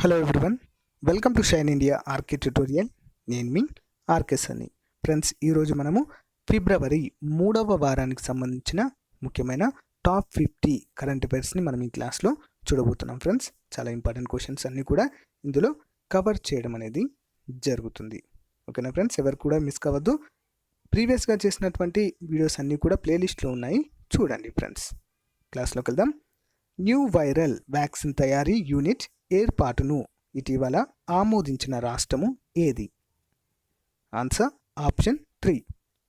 Hello everyone, welcome to Shine India RK tutorial. నేను మీ RK Sunny. Friends, ఈరోజు మనము ఫిబ్రవరి 3వ వారానికి సంబంధించిన ముఖ్యమైన టాప్ 50 కరెంట్ అఫైర్స్ని మనం ఈ క్లాస్లో చూడబోతున్నాం. ఫ్రెండ్స్, చాలా ఇంపార్టెంట్ క్వశ్చన్స్ అన్నీ కూడా ఇందులో కవర్ చేయడం అనేది జరుగుతుంది. ఓకేనా ఫ్రెండ్స్, ఎవరు కూడా మిస్ కావద్దు. ప్రీవియస్గా చేసినటువంటి వీడియోస్ అన్నీ కూడా ప్లేలిస్ట్లో ఉన్నాయి, చూడండి. ఫ్రెండ్స్, క్లాస్లోకి వెళ్దాం. న్యూ వైరల్ వ్యాక్సిన్ తయారీ యూనిట్ ఏర్పాటును ఇటీవల ఆమోదించిన రాష్ట్రము ఏది? Answer option 3,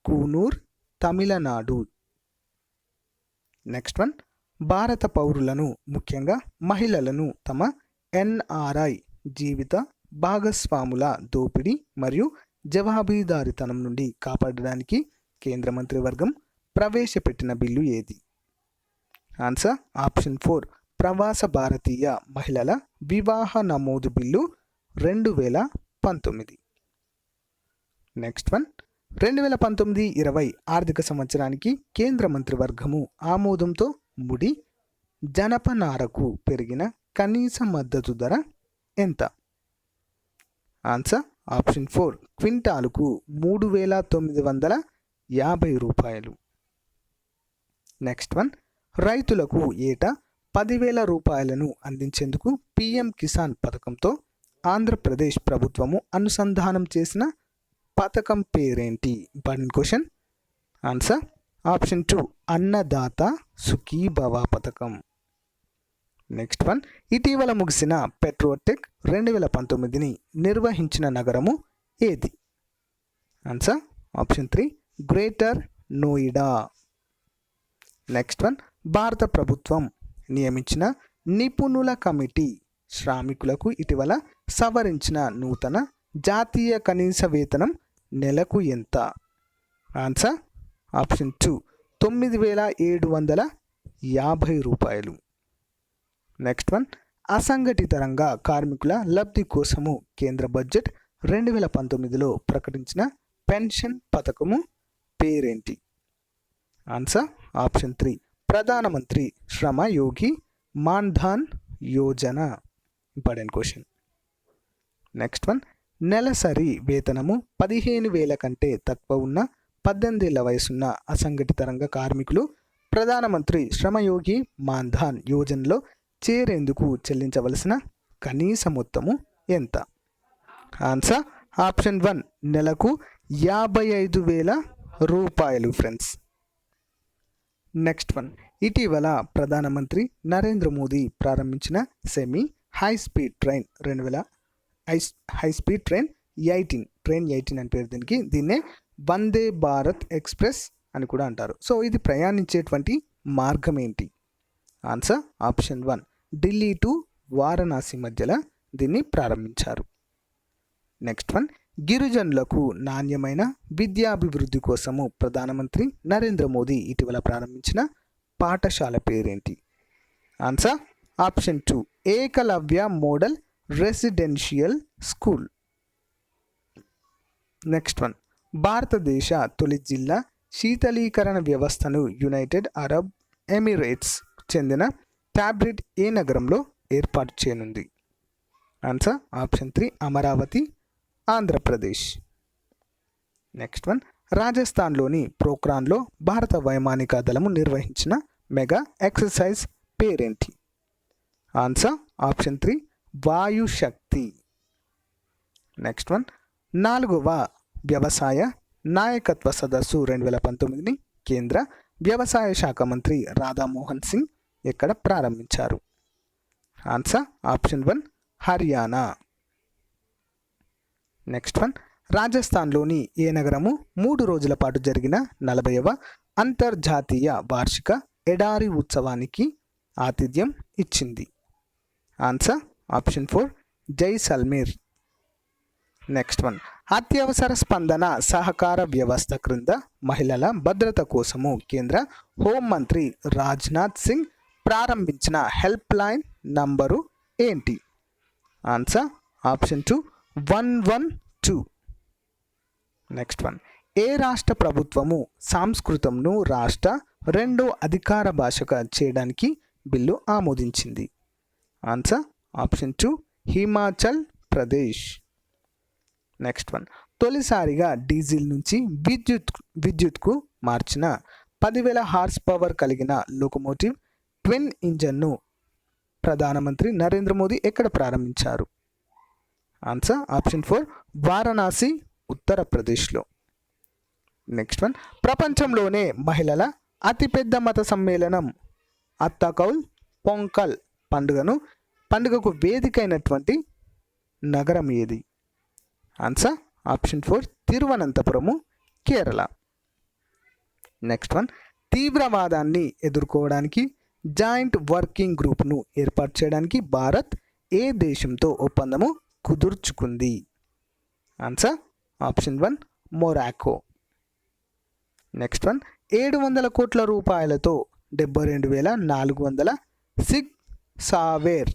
Coonoor, Tamil Nadu. Next one, భారత పౌరులను ముఖ్యంగా మహిళలను తమ ఎన్ఆర్ఐ జీవిత భాగస్వాముల దోపిడీ మరియు జవాబుదారీతనం నుండి కాపాడడానికి కేంద్ర మంత్రివర్గం ప్రవేశపెట్టిన బిల్లు ఏది? ఆన్సర్ ఆప్షన్ 4, ప్రవాస భారతీయ మహిళల వివాహ నమోదు బిల్లు 2019. నెక్స్ట్ వన్, 2019-20 ఆర్థిక సంవత్సరానికి కేంద్ర మంత్రివర్గము ఆమోదంతో ముడి జనపనారకు పెరిగిన కనీస మద్దతు ధర ఎంత? ఆన్సర్ ఆప్షన్ 4, క్వింటాలుకు 3,950 రూపాయలు. నెక్స్ట్ వన్, రైతులకు ఏటా 10,000 రూపాయలను అందించేందుకు పిఎం కిసాన్ పథకంతో ఆంధ్రప్రదేశ్ ప్రభుత్వము అనుసంధానం చేసిన పథకం పేరేంటి? Important question. Answer option 2, Annadata Sukhibhava పథకం. నెక్స్ట్ వన్, ఇటీవల ముగిసిన పెట్రోటెక్ 2019ని నిర్వహించిన నగరము ఏది? Answer option 3, greater Noida. Next one, భారత ప్రభుత్వం నియమించిన నిపుణుల కమిటీ శ్రామికులకు ఇటీవల సవరించిన నూతన జాతీయ కనీస వేతనం నెలకు ఎంత? ఆన్సర్ ఆప్షన్ 2, 9,750 రూపాయలు. నెక్స్ట్ వన్, అసంఘటిత రంగ కార్మికుల లబ్ధి కోసము కేంద్ర బడ్జెట్ 2019లో ప్రకటించిన పెన్షన్ పథకము పేరేంటి? ఆన్సర్ ఆప్షన్ 3, ప్రధానమంత్రి శ్రమ యోగి మాన్ధాన్ యోజన. Important question. నెక్స్ట్ వన్, నెలసరి వేతనము 15,000 కంటే తక్కువ ఉన్న 18 ఏళ్ల వయసున్న అసంఘటిత రంగ కార్మికులు ప్రధానమంత్రి శ్రమయోగి మాన్ధాన్ యోజనలో చేరేందుకు చెల్లించవలసిన కనీస మొత్తము ఎంత? ఆన్సర్ ఆప్షన్ 1, నెలకు 55,000 రూపాయలు. ఫ్రెండ్స్, నెక్స్ట్ వన్, ఇటీవల ప్రధానమంత్రి నరేంద్ర మోదీ ప్రారంభించిన సెమీ హై స్పీడ్ ట్రైన్ 18 అని పేరు దీనికి. దీన్నే వందే భారత్ ఎక్స్ప్రెస్ అని కూడా అంటారు. సో ఇది ప్రయాణించేటువంటి మార్గం ఏంటి? Answer option 1, Delhi to Varanasi మధ్యలో దీన్ని ప్రారంభించారు. నెక్స్ట్ వన్, గిరిజనులకు నాణ్యమైన విద్యాభివృద్ధి కోసము ప్రధానమంత్రి నరేంద్ర మోదీ ఇటీవల ప్రారంభించిన పాఠశాల పేరేంటి? Answer option 2, Eklavya model residential school. Next one, భారతదేశ తొలి జిల్లా శీతలీకరణ వ్యవస్థను యునైటెడ్ అరబ్ ఎమిరేట్స్ చెందిన ఫ్యాబ్రిక్ ఏ నగరంలో ఏర్పాటు చేయనుంది? Answer option 3, Amaravati, Andhra Pradesh. Next one, రాజస్థాన్లోని పోఖ్రాన్లో భారత వైమానిక దళము నిర్వహించిన మెగా ఎక్సర్సైజ్ పేరేంటి? Answer option 3, Vayu Shakti. Next one, 4వ వ్యవసాయ నాయకత్వ సదస్సు 2019ని కేంద్ర వ్యవసాయ శాఖ మంత్రి రాధామోహన్ సింగ్ ఎక్కడ ప్రారంభించారు? Answer option 1, Haryana. Next one, రాజస్థాన్లోని ఏ నగరము 3 రోజుల పాటు జరిగిన 40వ అంతర్జాతీయ వార్షిక ఎడారి ఉత్సవానికి ఆతిథ్యం ఇచ్చింది? Answer option 4, Jaisalmer. Next one, అత్యవసర స్పందన సహకార వ్యవస్థ క్రింద మహిళల భద్రత కోసము కేంద్ర హోంమంత్రి రాజ్నాథ్ సింగ్ ప్రారంభించిన హెల్ప్ లైన్ నంబరు ఏంటి? Answer option 2, 112. నెక్స్ట్ వన్, ఏ రాష్ట్ర ప్రభుత్వము సంస్కృతంను రాష్ట్ర 2వ అధికార భాషగా చేయడానికి బిల్లు ఆమోదించింది? Answer option 2, Himachal Pradesh. Next one, తొలిసారిగా డీజిల్ నుంచి విద్యుత్కు మార్చిన 10,000 హార్స్ పవర్ కలిగిన లోకోమోటివ్ ట్విన్ ఇంజన్ను ప్రధానమంత్రి నరేంద్ర మోదీ ఎక్కడ ప్రారంభించారు? ఆన్సర్ ఆప్షన్ 4 వారణాసి, ఉత్తరప్రదేశ్లో. నెక్స్ట్ వన్, ప్రపంచంలోనే మహిళల అతిపెద్ద మత సమ్మేళనం అత్తకౌల్ పొంకల్ పండుగకు వేదికైనటువంటి నగరం ఏది? Answer option 4 Thiruvananthapuram, Kerala. Next one, తీవ్రవాదాన్ని ఎదుర్కోవడానికి జాయింట్ వర్కింగ్ గ్రూప్ను ఏర్పాటు చేయడానికి భారత్ ఏ దేశంతో ఒప్పందము కుదుర్చుకుంది? Answer option 1 Morocco. Next one, 700 కోట్ల రూపాయలతో 72,400 సిగ్ సావేర్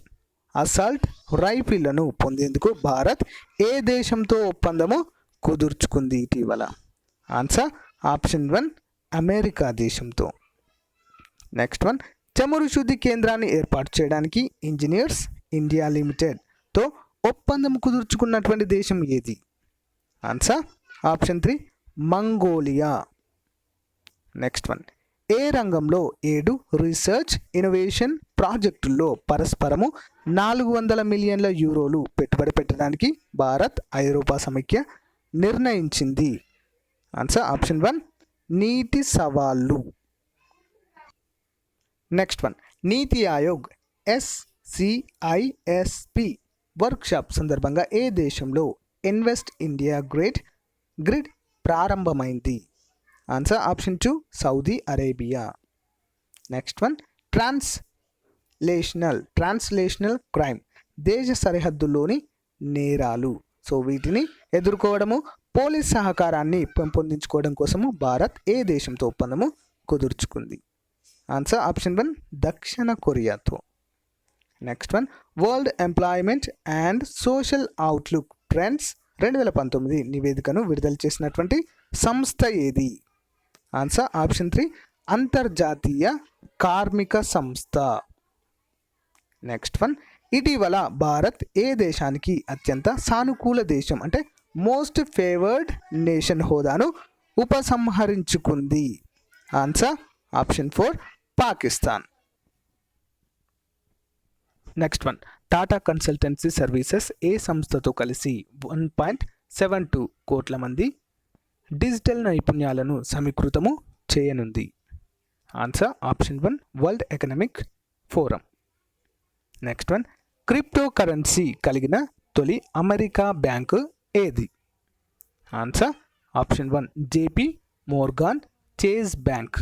అసాల్ట్ రైఫిళ్లను పొందేందుకు భారత్ ఏ దేశంతో ఒప్పందము కుదుర్చుకుంది ఇటీవల? ఆన్సర్ ఆప్షన్ 1 అమెరికా దేశంతో. నెక్స్ట్ వన్, చమురు శుద్ధి కేంద్రాన్ని ఏర్పాటు చేయడానికి ఇంజనీర్స్ ఇండియా లిమిటెడ్తో ఒప్పందం కుదుర్చుకున్నటువంటి దేశం ఏది? Answer option 3 Mongolia. Next one, ఏ రంగంలో 7 రీసెర్చ్ ఇన్నోవేషన్ ప్రాజెక్టుల్లో పరస్పరము 400 మిలియన్ల యూరోలు పెట్టుబడి పెట్టడానికి భారత్ ఐరోపా సమైక్య నిర్ణయించింది? ఆన్సర్ ఆప్షన్ 1 నీటి సవాళ్ళు. నెక్స్ట్ వన్, నీతి ఆయోగ్ SCISP వర్క్షాప్ సందర్భంగా ఏ దేశంలో ఇన్వెస్ట్ ఇండియా గ్రిడ్ ప్రారంభమైంది? Answer option 2 Saudi Arabia. Next one, translational crime దేశ సరిహద్దుల్లోని నేరాలు. సో వీటిని ఎదుర్కోవడము, పోలీస్ సహకారాన్ని పెంపొందించుకోవడం కోసము భారత్ ఏ దేశంతో ఒప్పందము కుదుర్చుకుంది? ఆన్సర్ ఆప్షన్ 1 దక్షిణ కొరియాతో. Next one, world employment and social outlook trends 2019 నివేదికను విడుదల చేసినటువంటి సంస్థ ఏది? ఆన్సర్ ఆప్షన్ 3 అంతర్జాతీయ కార్మిక సంస్థ. నెక్స్ట్ వన్, ఇటీవల భారత్ ఏ దేశానికి అత్యంత సానుకూల దేశం అంటే మోస్ట్ ఫేవర్డ్ నేషన్ హోదాను ఉపసంహరించుకుంది? Answer option 4 Pakistan. Next one, Tata consultancy services ఏ సంస్థతో కలిసి 1.72 కోట్ల మంది డిజిటల్ నైపుణ్యాలను సమీకృతము చేయనుంది? Answer option 1 world economic forum. Next one, crypto currency కలిగిన తొలి అమెరికా బ్యాంకు ఏది? Answer option 1 JP Morgan Chase bank.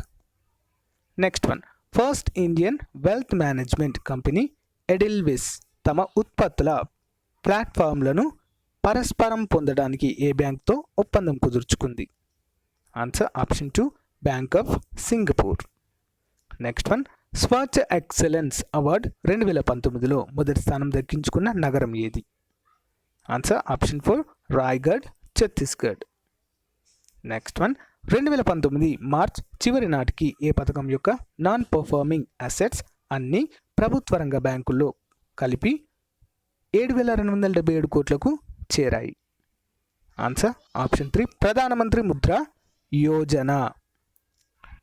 Next one, first Indian wealth management company Edelweiss తమ ఉత్పత్తుల ప్లాట్ఫామ్లను పరస్పరం పొందడానికి ఏ బ్యాంక్తో ఒప్పందం కుదుర్చుకుంది? Answer option 2 bank of Singapore. Next one, Swachh excellence award 2019లో మొదటి స్థానం దక్కించుకున్న నగరం ఏది? Answer option 4 Raigarh, Chhattisgarh. Next one, 2019 March చివరి నాటికి ఏ పథకం యొక్క నాన్ పర్ఫార్మింగ్ అసెట్స్ అన్ని ప్రభుత్వ రంగ బ్యాంకుల్లో కలిపి 7,277 కోట్లకు చేరాయి? ఆన్సర్ ఆప్షన్ 3 ప్రధానమంత్రి ముద్ర యోజన.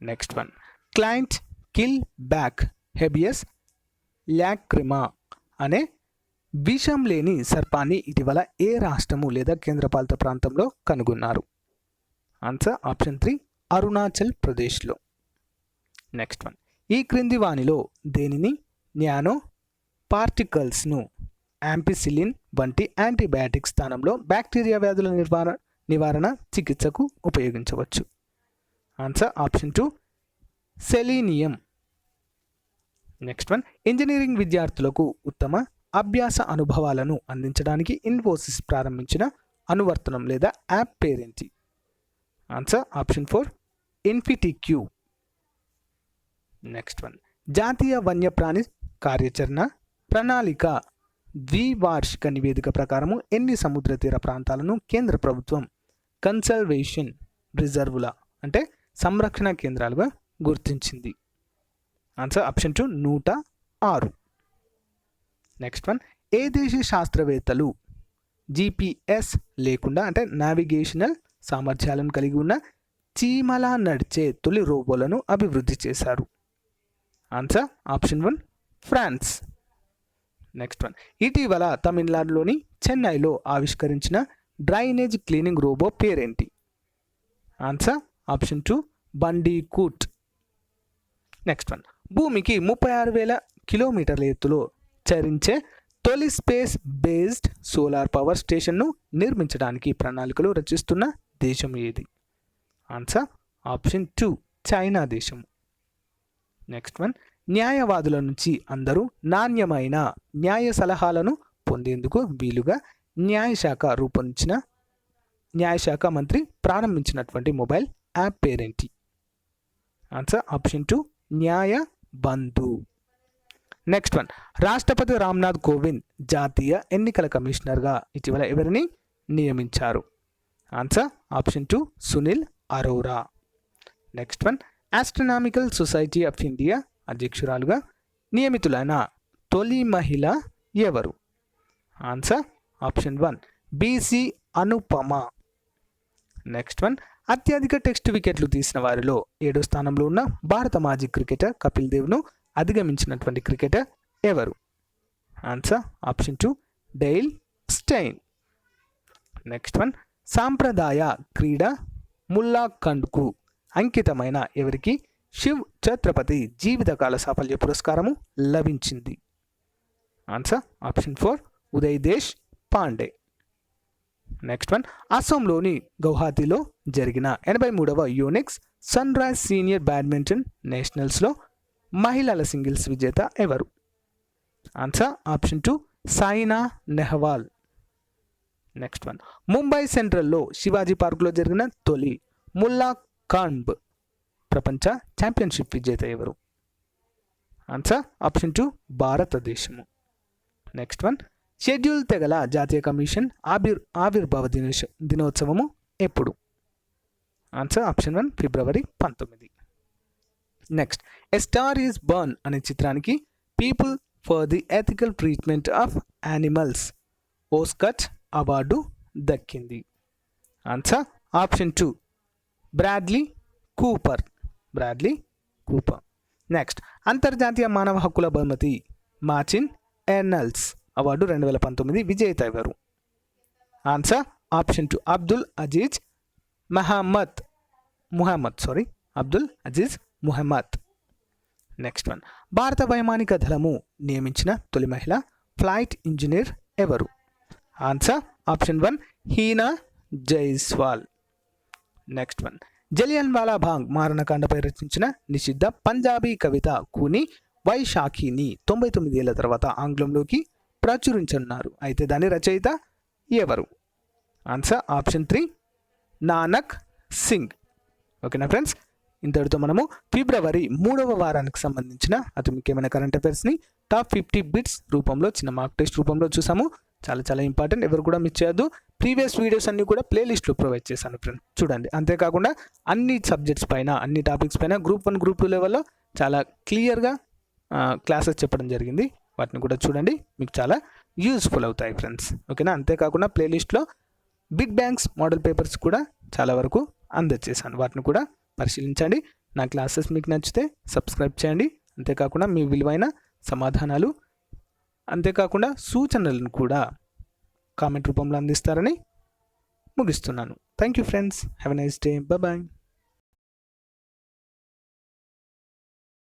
నెక్స్ట్ వన్, క్లయింట్ కిల్ బ్యాక్ హెబియస్ లాక్రిమా అనే విషం లేని సర్పాన్ని ఇటీవల ఏ రాష్ట్రము లేదా కేంద్రపాలిత ప్రాంతంలో కనుగొన్నారు? ఆన్సర్ ఆప్షన్ 3 అరుణాచల్ ప్రదేశ్లో. నెక్స్ట్ వన్, ఈ క్రింది వానిలో దేనిని న్యానో పార్టికల్స్ను యాంపిసిలిన్ వంటి యాంటీబయాటిక్ స్థానంలో బ్యాక్టీరియా వ్యాధుల నివారణ చికిత్సకు ఉపయోగించవచ్చు? Answer option 2 selenium. Next one, engineering విద్యార్థులకు ఉత్తమ అభ్యాస అనుభవాలను అందించడానికి ఇన్ఫోసిస్ ప్రారంభించిన అనువర్తనం లేదా యాప్ పేరేంటి? Answer option 4 ఇన్ఫిటిక్యూ. నెక్స్ట్ వన్, జాతీయ వన్యప్రాణి కార్యాచరణ ప్రణాళిక ద్వివార్షిక నివేదిక ప్రకారము ఎన్ని సముద్ర తీర ప్రాంతాలను కేంద్ర ప్రభుత్వం కన్సర్వేషన్ రిజర్వుల అంటే సంరక్షణ కేంద్రాలుగా గుర్తించింది? Answer option 2 106. నెక్స్ట్ వన్, ఏ దేశ శాస్త్రవేత్తలు GPS లేకుండా అంటే నావిగేషనల్ సామర్థ్యాలను కలిగి ఉన్న చీమలా నడిచే తొలి రోబోలను అభివృద్ధి చేశారు? Answer option 1 France. Next one, ఇటీవల తమిళనాడులోని చెన్నైలో ఆవిష్కరించిన డ్రైనేజ్ క్లీనింగ్ రోబో పేరేంటి? Answer option 2 Bandicoot. Next one, భూమికి 36,000 కిలోమీటర్ల ఎత్తులో చరించే తొలి స్పేస్ బేస్డ్ సోలార్ పవర్ స్టేషన్ను నిర్మించడానికి ప్రణాళికలు రచిస్తున్న దేశం ఏది? ఆన్సర్ ఆప్షన్ 2 చైనా దేశం. నెక్స్ట్ వన్, న్యాయవాదుల నుంచి అందరూ నాణ్యమైన న్యాయ సలహాలను పొందేందుకు వీలుగా న్యాయశాఖ మంత్రి ప్రారంభించినటువంటి మొబైల్ యాప్ పేరేంటి? ఆన్సర్ ఆప్షన్ 2 న్యాయ బంధు. నెక్స్ట్ వన్, రాష్ట్రపతి రామ్నాథ్ కోవింద్ జాతీయ ఎన్నికల కమిషనర్గా ఇటీవల ఎవరిని నియమించారు? Answer option 2 Sunil Arora. Next one, astronomical society of India అధ్యక్షురాలుగా నియమితులైన తొలి మహిళ ఎవరు? Answer option 1 B C Anupama. Next one, అత్యధిక టెస్ట్ వికెట్లు తీసిన వారిలో 7వ స్థానంలో ఉన్న భారత మాజీ క్రికెటర్ కపిల్ దేవ్ను అధిగమించినటువంటి క్రికెటర్ ఎవరు? Answer option 2 Dale Steyn. Next one, సాంప్రదాయ క్రీడ ముల్లాఖండ్కు అంకితమైన ఎవరికి శివ్ ఛత్రపతి జీవితకాల సాఫల్య పురస్కారము లభించింది? Answer option 4 Uday Desh Pandey. Next one, అస్సాంలోని గౌహాతిలో జరిగిన 83వ Yonex Sunrise senior badminton నేషనల్స్లో మహిళల సింగిల్స్ విజేత ఎవరు? Answer option 2 Saina Nehwal. Next one, Mumbai సెంట్రల్లో శివాజీ పార్కులో జరిగిన తొలి ముల్లాఖంబ్ ప్రపంచ ఛాంపియన్షిప్ విజేత ఎవరు? ఆన్సర్ ఆప్షన్ 2 భారతదేశము. నెక్స్ట్ వన్, షెడ్యూల్ తెగల జాతీయ కమిషన్ ఆవిర్భావ దినోత్సవము ఎప్పుడు? Answer option 1 February 19. Next, a star is born అనే చిత్రానికి People for the Ethical Treatment of Animals Oscar award దక్కింది? Answer option 2 Bradley Cooper. Next, అంతర్జాతీయ మానవ హక్కుల బహుమతి మార్టిన్ ఎర్నల్స్ అవార్డు 2019 విజేత ఎవరు? Answer option 2 Abdul Aziz Muhammad. Next one, భారత వైమానిక దళము నియమించిన తొలి మహిళ ఫ్లైట్ ఇంజనీర్ ఎవరు? Answer option 1 Hina Jaiswal. Next one, Jallianwala Bagh మారణకాండపై రచించిన నిషిద్ధ పంజాబీ కవిత కూని వైశాఖిని 99 ఏళ్ల తర్వాత ఆంగ్లంలోకి ప్రచురించనున్నారు. అయితే దాని రచయిత ఎవరు? Answer option 3 Nanak Singh. ఓకేనా ఫ్రెండ్స్, ఇంతటితో మనము ఫిబ్రవరి 3వ వారానికి సంబంధించిన అతి ముఖ్యమైన కరెంట్ అఫైర్స్ని టాప్ 50 బిట్స్ రూపంలో చిన్న మార్క్ టెస్ట్ రూపంలో చూసాము. చాలా ఇంపార్టెంట్, ఎవరు కూడా మిస్ చేయొద్దు. ప్రీవియస్ వీడియోస్ అన్ని కూడా ప్లేలిస్ట్లో ప్రొవైడ్ చేశాను ఫ్రెండ్స్, చూడండి. అంతేకాకుండా అన్ని సబ్జెక్ట్స్ పైన అన్ని టాపిక్స్ పైన గ్రూప్ 1 గ్రూప్ 2 లెవెల్లో చాలా క్లియర్గా క్లాసెస్ చెప్పడం జరిగింది. వాటిని కూడా చూడండి, మీకు చాలా యూస్ఫుల్ అవుతాయి ఫ్రెండ్స్. ఓకేనా, అంతేకాకుండా ప్లేలిస్ట్లో బిగ్ బ్యాంక్స్ మోడల్ పేపర్స్ కూడా చాలా వరకు అందజేశాను, వాటిని కూడా పరిశీలించండి. నా క్లాసెస్ మీకు నచ్చితే సబ్స్క్రైబ్ చేయండి. అంతేకాకుండా మీ విలువైన సమాధానాలు అంతేకాకుండా సూచనలను కూడా కామెంట్ రూపంలో అందిస్తారని ముగిస్తున్నాను. Thank you friends, have a nice day, bye.